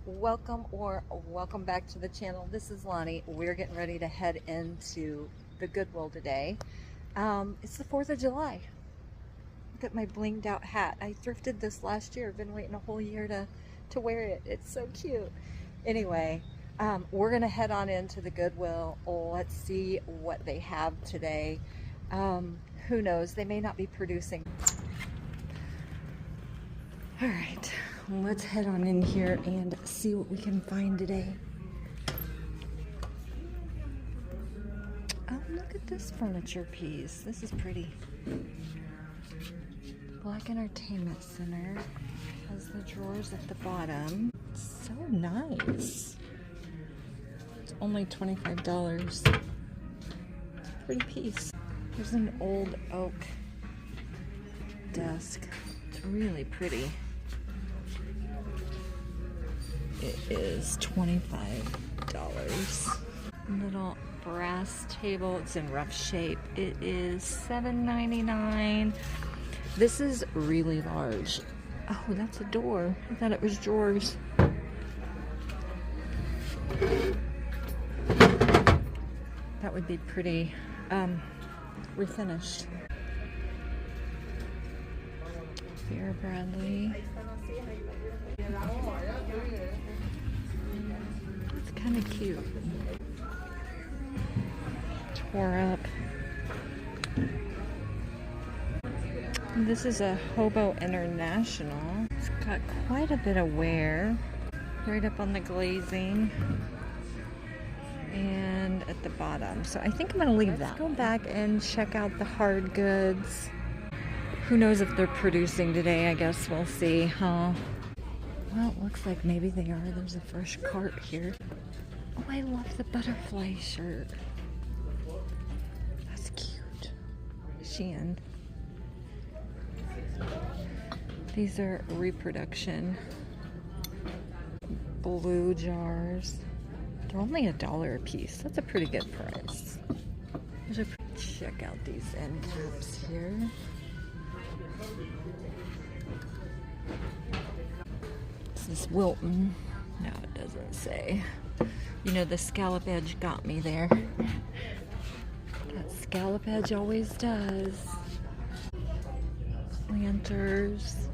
Welcome back to the channel. This is Lonnie. We're getting ready to head into the Goodwill today. It's the 4th of July. Look at my blinged out hat. I thrifted this last year. I've been waiting a whole year to wear it. It's so cute. Anyway, we're gonna head on into the Goodwill. Let's see what they have today. Who knows, they may not be producing. All right, let's head on in here and see what we can find today. Oh, look at this furniture piece. This is pretty. Black Entertainment Center has the drawers at the bottom. It's so nice. It's only $25. Pretty piece. There's an old oak desk. It's really pretty. It is $25. Little brass table. It's in rough shape. It is $7.99. This is really large. Oh, that's a door. I thought it was drawers. That would be pretty refinished. Vera Bradley. It's kind of cute. Tore up. This is a Hobo International. It's got quite a bit of wear. Right up on the glazing. And at the bottom. So I think I'm going to leave that. Let's go back and check out the Hardgoods. Who knows if they're producing today? I guess we'll see, huh? Well, it looks like maybe they are. There's a fresh cart here. Oh, I love the butterfly shirt. That's cute. Shein. These are reproduction blue jars. They're only $1 a piece. That's a pretty good price. Check out these end caps here. This is Wilton. No, it doesn't say. You know, the scallop edge got me there. That scallop edge always does. Planters.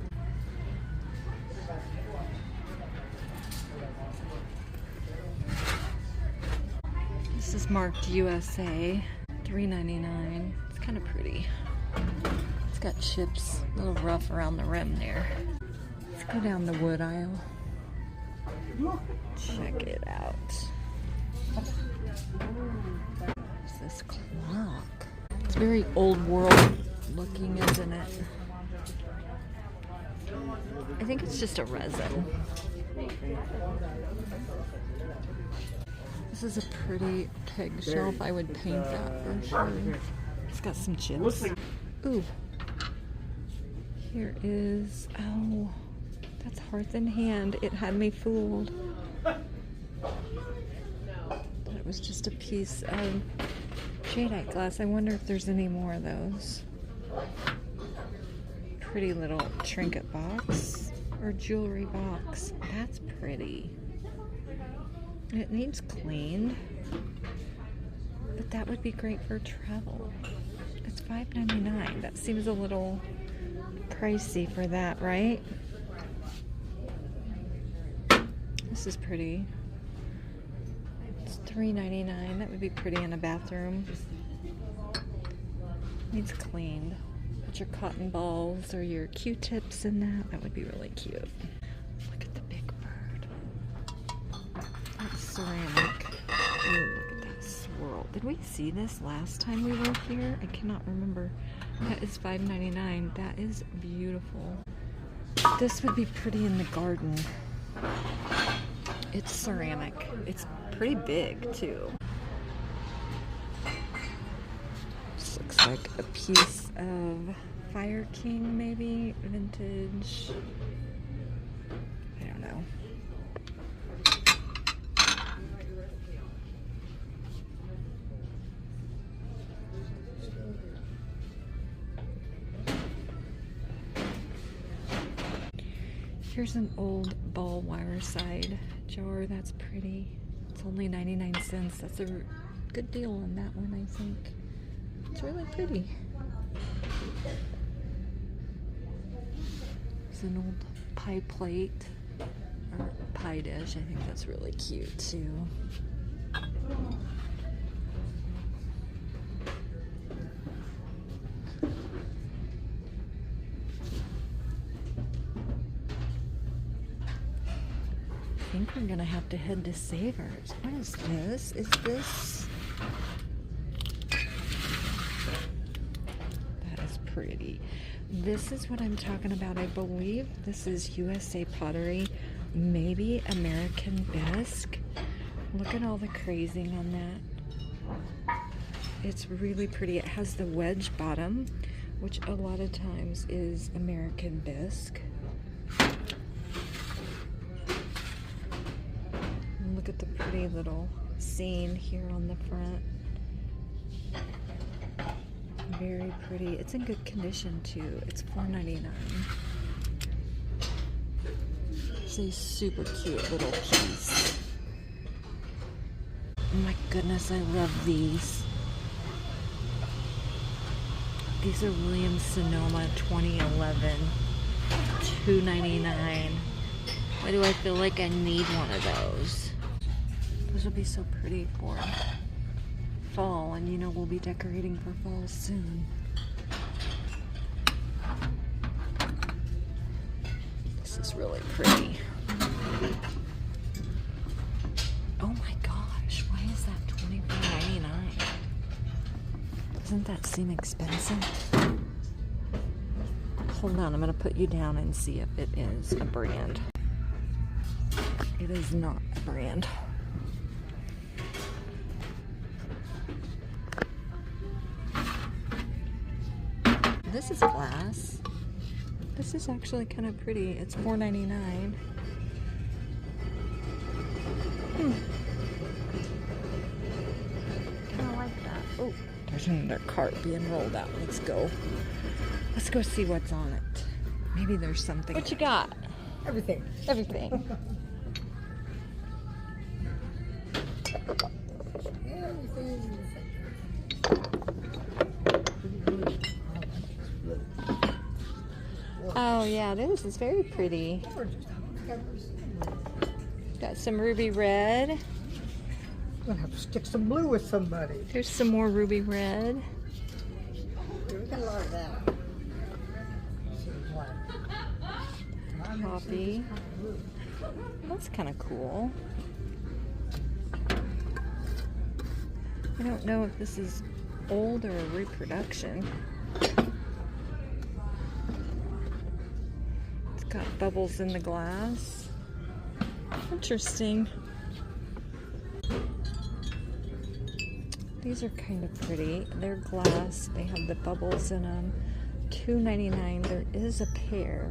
This is marked USA. $3.99. It's kind of pretty. It's got chips, a little rough around the rim there. Let's go down the wood aisle. Check it out. What's this clock? It's very old world looking, isn't it? I think it's just a resin. This is a pretty peg shelf. I would paint that for sure. It's got some chips. Ooh. Here is, oh, that's Hearth in Hand. It had me fooled. It was just a piece of jadeite glass. I wonder if there's any more of those. Pretty little trinket box or jewelry box. That's pretty. It needs cleaned, but that would be great for travel. It's $5.99. That seems a little pricey for that, right? This is pretty. It's $3.99. That would be pretty in a bathroom. Needs cleaned. Put your cotton balls or your Q-tips in that. That would be really cute. Look at the big bird. That's ceramic. Ooh, look at that swirl. Did we see this last time we were here? I cannot remember. That is $5.99. That is beautiful. This would be pretty in the garden. It's ceramic. It's pretty big too. This looks like a piece of Fire King, maybe vintage. I don't know. Here's an old ball wire side jar. That's pretty. It's only 99 cents. That's a good deal on that one, I think. It's really pretty. It's an old pie plate or pie dish. I think that's really cute too. I think we're gonna have to head to Savers. What is this? Is this? That is pretty. This is what I'm talking about. I believe this is USA pottery, maybe American bisque. Look at all the crazing on that. It's really pretty. It has the wedge bottom, which a lot of times is American bisque. Look at the pretty little scene here on the front. Very pretty. It's in good condition too. It's $4.99. It's a super cute little piece. Oh my goodness, I love these. These are Williams Sonoma 2011. $2.99. Why do I feel like I need one of those? Those will be so pretty for fall, and you know we'll be decorating for fall soon. This is really pretty. Oh my gosh, why is that $24.99? Doesn't that seem expensive? Hold on, I'm gonna put you down and see if it is a brand. It is not a brand. This is glass. This is actually kind of pretty. It's $4.99. Kind of like that. Oh, there's another cart being rolled out. Let's go. Let's go see what's on it. Maybe there's something. What you got? Everything. Everything. Oh yeah, this is very pretty. Got some ruby red. I'm gonna have to stick some blue with somebody. There's some more ruby red. We got a lot of that. Poppy. That's kind of cool. I don't know if this is old or a reproduction. It's got bubbles in the glass. Interesting. These are kind of pretty. They're glass. They have the bubbles in them. $2.99. There is a pair.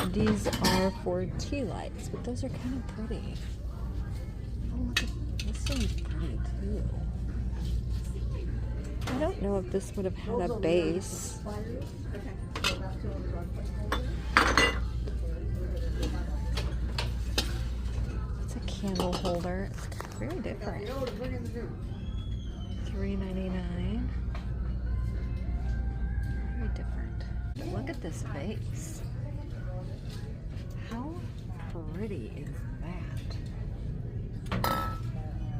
These are for tea lights, but those are kind of pretty. Oh, look at this one's pretty too. I don't know if this would have had a base. It's a candle holder. It's very different. $3.99. Very different. But look at this vase. How pretty is that?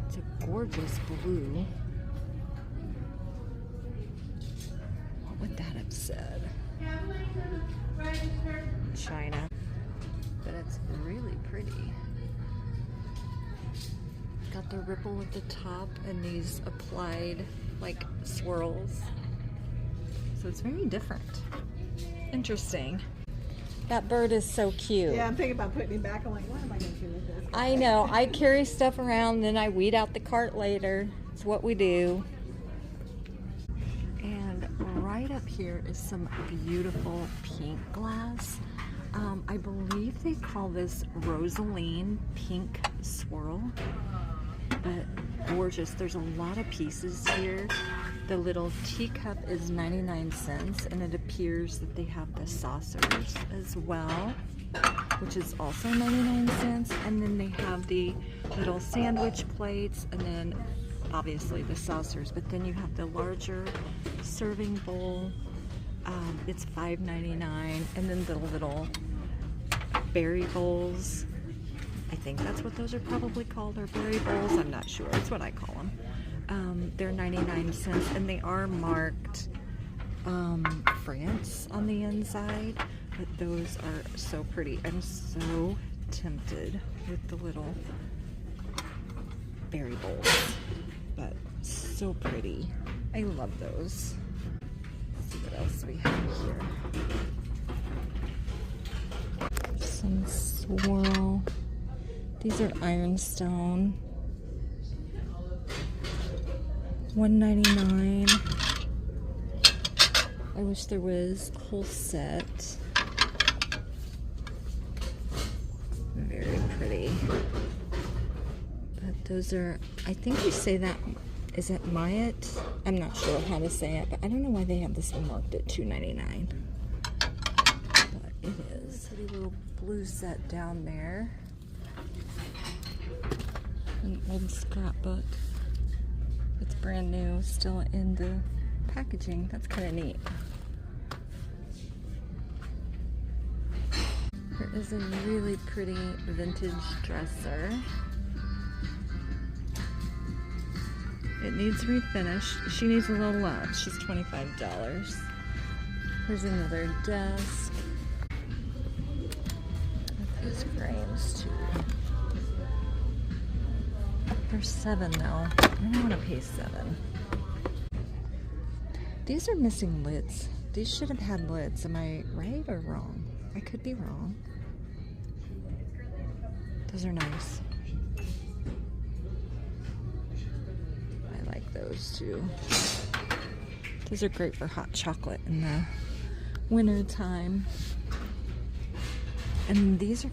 It's a gorgeous blue. What would that have said? China. But it's really pretty. Got the ripple at the top and these applied like swirls. So it's very different. Interesting. That bird is so cute. Yeah, I'm thinking about putting him back. I'm like, what am I going to do with this? I know. I carry stuff around, then I weed out the cart later. It's what we do. And right up here is some beautiful pink glass. I believe they call this Rosaline Pink Swirl. but gorgeous. There's a lot of pieces here. The little teacup is 99 cents, and it appears that they have the saucers as well, which is also 99 cents. And then they have the little sandwich plates, and then obviously the saucers. But then you have the larger serving bowl. It's $5.99, and then the little berry bowls. I think that's what those are probably called, or berry bowls. I'm not sure. It's what I call them. They're 99 cents, and they are marked France on the inside, but those are so pretty. I'm so tempted with the little berry bowls, but so pretty. I love those. Let's see what else we have here. Some swirl. These are ironstone. $1.99. I wish there was a whole set. Very pretty. But those are, I think you say that, is it Myatt? I'm not sure how to say it, but I don't know why they have this one marked at $2.99. But it is. Pretty little blue set down there. An old scrapbook. It's brand new, still in the packaging. That's kind of neat. There is a really pretty vintage dresser. It needs refinished. She needs a little love. She's $25. There's another desk. These frames too. They're $7 though. I don't want to pay $7. These are missing lids. These should have had lids. Am I right or wrong? I could be wrong. Those are nice. I like those too. These are great for hot chocolate in the winter time. And these are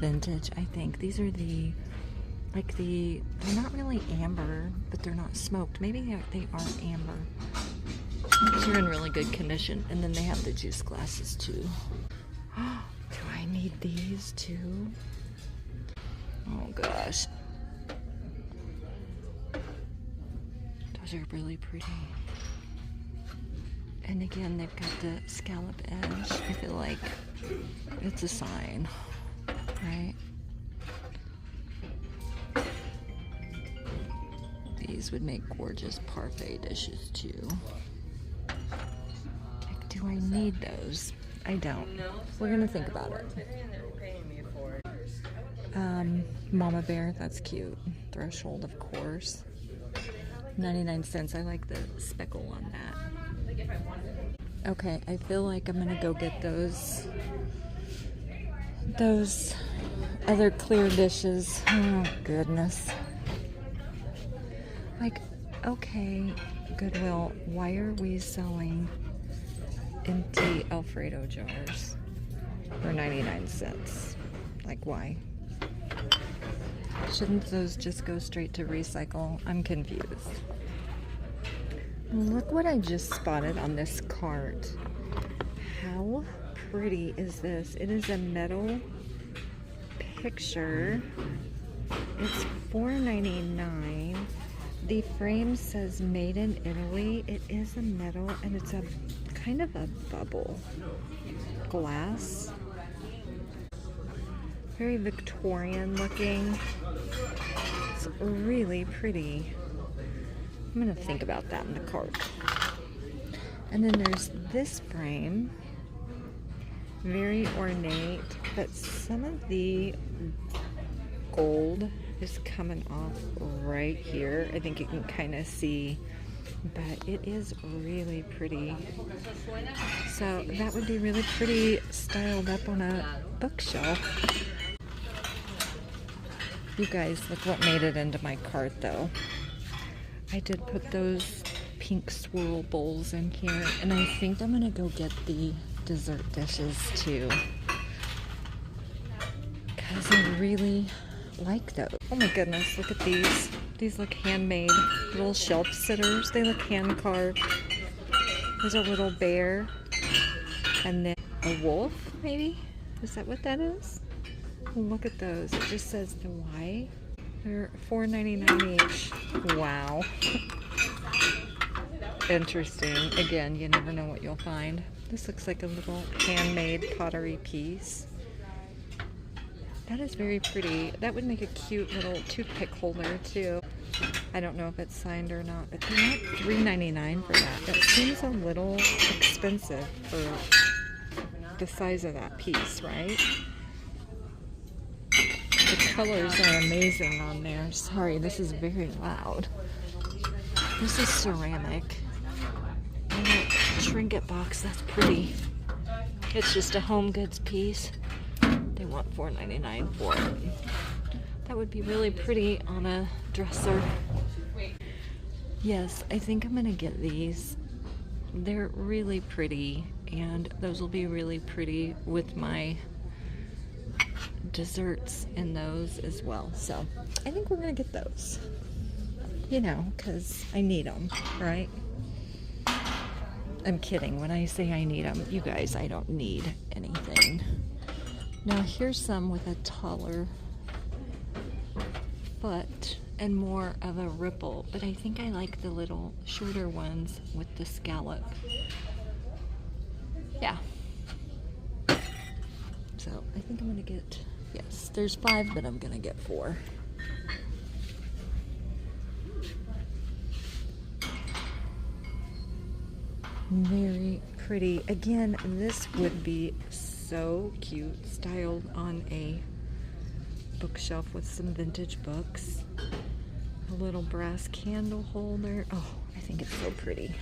vintage, I think. These are they're not really amber, but they're not smoked. Maybe they are amber. These are in really good condition. And then they have the juice glasses too. Do I need these too? Oh gosh. Those are really pretty. And again, they've got the scallop edge. I feel like it's a sign, right? These would make gorgeous parfait dishes too. Like, do I need those? I don't. We're gonna think about it. Mama Bear, that's cute. Threshold, of course. 99 cents. I like the speckle on that. Okay, I feel like I'm gonna go get those other clear dishes. Oh goodness. Like, okay, Goodwill, why are we selling empty Alfredo jars for 99 cents? Like, why? Shouldn't those just go straight to recycle? I'm confused. Look what I just spotted on this cart. How pretty is this? It is a metal picture. It's $4.99. The frame says made in Italy. It is a metal, and it's a kind of a bubble glass. Very Victorian looking. It's really pretty. I'm gonna think about that in the cart. And then there's this frame. Very ornate, but some of the gold is coming off right here. I think you can kind of see, but it is really pretty. So that would be really pretty styled up on a bookshelf. You guys, look what made it into my cart though. I did put those pink swirl bowls in here, and I think I'm gonna go get the dessert dishes too, because I really like those. Oh my goodness, look at these. These look handmade, little shelf sitters. They look hand carved. There's a little bear and then a wolf, maybe? Is that what that is? Look at those. It just says the Y. They're $4.99 each. Wow. Interesting. Again, you never know what you'll find. This looks like a little handmade pottery piece. That is very pretty. That would make a cute little toothpick holder too. I don't know if it's signed or not, but they want $3.99 for that. That seems a little expensive for the size of that piece, right? The colors are amazing on there. Sorry, this is very loud. This is ceramic. And a trinket box, that's pretty. It's just a home goods piece. They want $4.99 for it. That would be really pretty on a dresser. Yes, I think I'm gonna get these. They're really pretty, and those will be really pretty with my desserts in those as well. So I think we're gonna get those. You know, because I need them, right? I'm kidding when I say I need them. You guys, I don't need anything. Now here's some with a taller foot and more of a ripple, but I think I like the little shorter ones with the scallop. Yeah. So I think I'm gonna get, yes, there's 5, but I'm gonna get 4. Very pretty. Again, this would be so cute, styled on a bookshelf with some vintage books. A little brass candle holder. Oh, I think it's so pretty.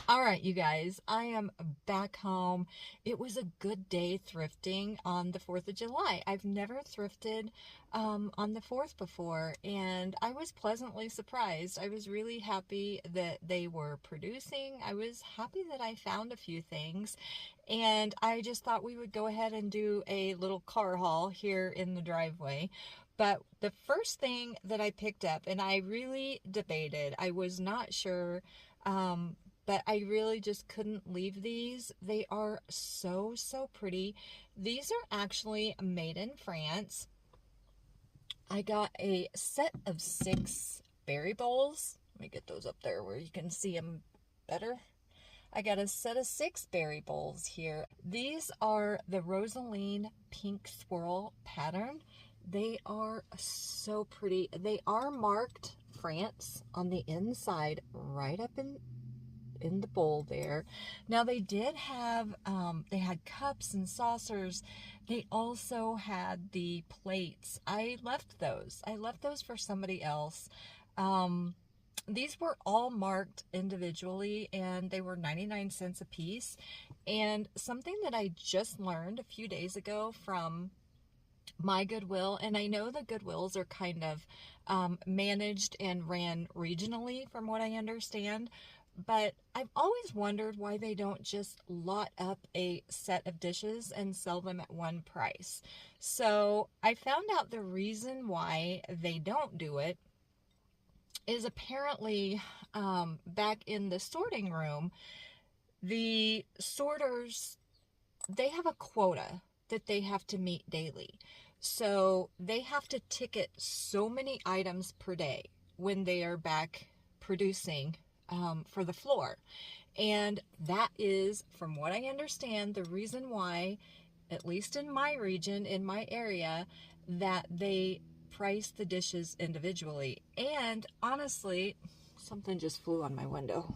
All right, you guys, I am back home. It was a good day thrifting on the 4th of July. I've never thrifted on the 4th before, and I was pleasantly surprised. I was really happy that they were producing. I was happy that I found a few things, and I just thought we would go ahead and do a little car haul here in the driveway. But the first thing that I picked up, and I really debated, I was not sure, but I really just couldn't leave these. They are so, so pretty. These are actually made in France. I got a set of 6 berry bowls. Let me get those up there where you can see them better. I got a set of 6 berry bowls here. These are the Rosaline pink swirl pattern. They are so pretty. They are marked France on the inside, right up in the bowl there. Now they did have, they had cups and saucers. They also had the plates. I left those for somebody else. These were all marked individually, and they were 99 cents a piece. And something that I just learned a few days ago from my Goodwill, and I know the Goodwills are kind of managed and ran regionally from what I understand, but I've always wondered why they don't just lot up a set of dishes and sell them at one price. So I found out the reason why they don't do it is apparently back in the sorting room, the sorters, they have a quota that they have to meet daily. So they have to ticket so many items per day when they are back producing for the floor. And that is, from what I understand, the reason why, at least in my region, in my area, that they price the dishes individually. And honestly, something just flew on my window.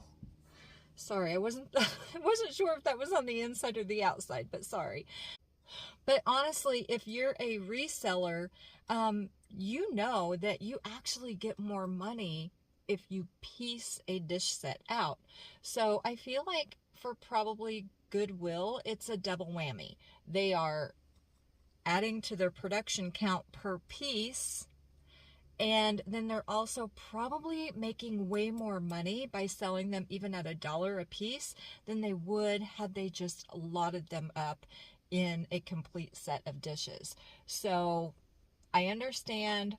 Sorry, I wasn't sure if that was on the inside or the outside, but sorry. But honestly, if you're a reseller, you know that you actually get more money if you piece a dish set out. So I feel like for probably Goodwill, it's a double whammy. They are adding to their production count per piece, and then they're also probably making way more money by selling them even at $1 a piece than they would had they just lotted them up in a complete set of dishes. So I understand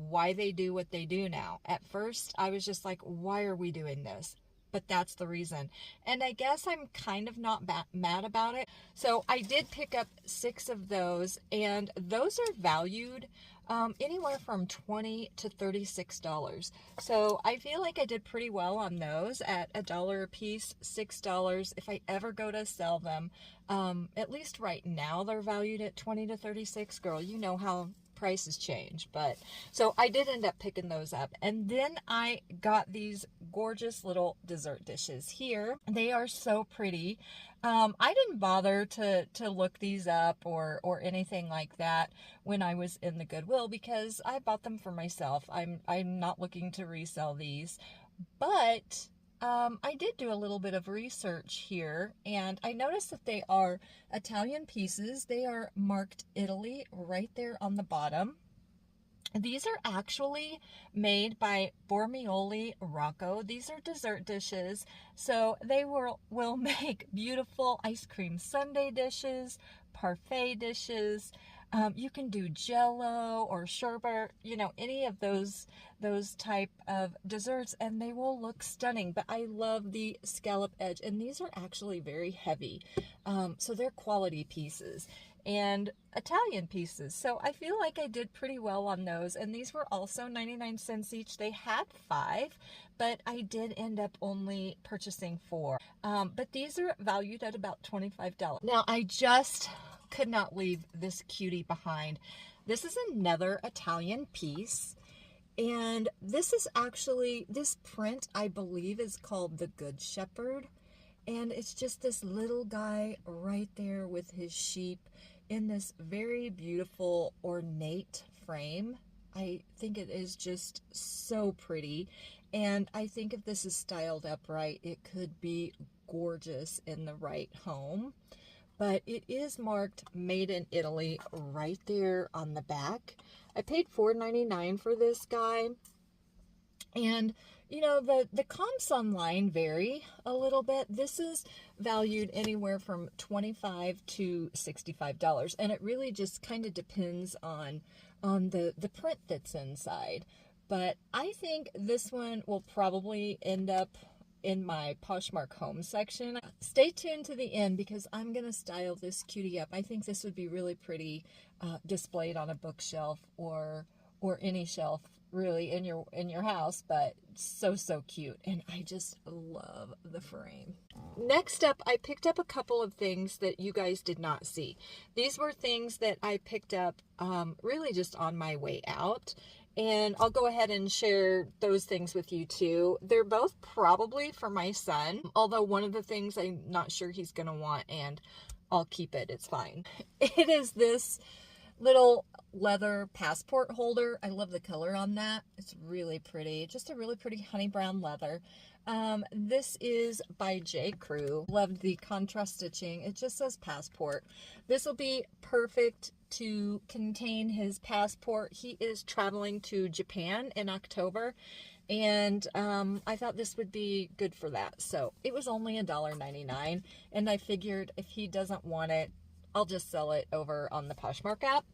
why they do what they do now. At first, I was just like, why are we doing this? But that's the reason. And I guess I'm kind of not mad about it. So I did pick up 6 of those, and those are valued anywhere from $20 to $36. So I feel like I did pretty well on those at $1 a piece, $6. If I ever go to sell them, at least right now they're valued at $20 to $36. Girl, you know how prices change. But so I did end up picking those up, and then I got these gorgeous little dessert dishes here. They are so pretty. I didn't bother to look these up or anything like that when I was in the Goodwill, because I bought them for myself. I'm not looking to resell these, but I did do a little bit of research here, and I noticed that they are Italian pieces. They are marked Italy right there on the bottom. These are actually made by Bormioli Rocco. These are dessert dishes, so they will make beautiful ice cream sundae dishes, parfait dishes. You can do jello or sherbet, you know, any of those type of desserts, and they will look stunning. But I love the scallop edge, and these are actually very heavy. So they're quality pieces and Italian pieces. So I feel like I did pretty well on those, and these were also 99 cents each. They had 5, but I did end up only purchasing 4. But these are valued at about $25. Now I just could not leave this cutie behind. This is another Italian piece, and this is actually, this print I believe is called the Good Shepherd, and it's just this little guy right there with his sheep in this very beautiful ornate frame. I think it is just so pretty, and I think if this is styled up right, it could be gorgeous in the right home. But it is marked Made in Italy right there on the back. I paid $4.99 for this guy. And, you know, the comps online vary a little bit. This is valued anywhere from $25 to $65. And it really just kind of depends on the print that's inside. But I think this one will probably end up in my Poshmark home section. Stay tuned to the end, because I'm gonna style this cutie up. I think this would be really pretty displayed on a bookshelf or any shelf really in your house, but so cute, and I just love the frame. Next up, I picked up a couple of things that you guys did not see. These were things that I picked up really just on my way out, and I'll go ahead and share those things with you too. They're both probably for my son, although one of the things I'm not sure he's gonna want, and I'll keep it, it's fine. It is this little leather passport holder. I love the color on that. It's really pretty. Just a really pretty honey brown leather. This is by J. Crew. Loved the contrast stitching. It just says passport. This will be perfect to contain his passport. He is traveling to Japan in October, and I thought this would be good for that. So it was only $1.99, and I figured if he doesn't want it, I'll just sell it over on the Poshmark app.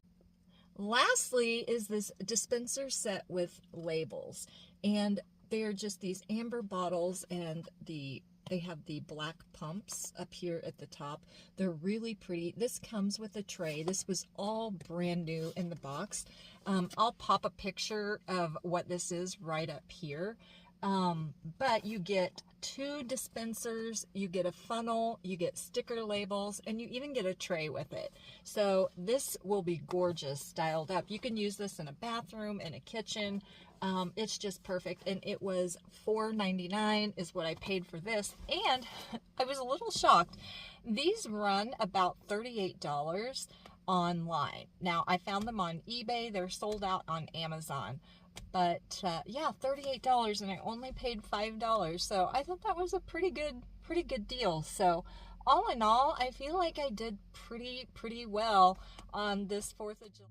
Lastly is this dispenser set with labels, and they're just these amber bottles, and they have the black pumps up here at the top. They're really pretty. This comes with a tray. This was all brand new in the box. I'll pop a picture of what this is right up here. But you get 2 dispensers, you get a funnel, you get sticker labels, and you even get a tray with it. So this will be gorgeous styled up. You can use this in a bathroom, in a kitchen. It's just perfect. And it was $4.99 is what I paid for this. And I was a little shocked. These run about $38 online. Now I found them on eBay. They're sold out on Amazon. But yeah, $38, and I only paid $5. So I thought that was a pretty good deal. So all in all, I feel like I did pretty well on this 4th of July.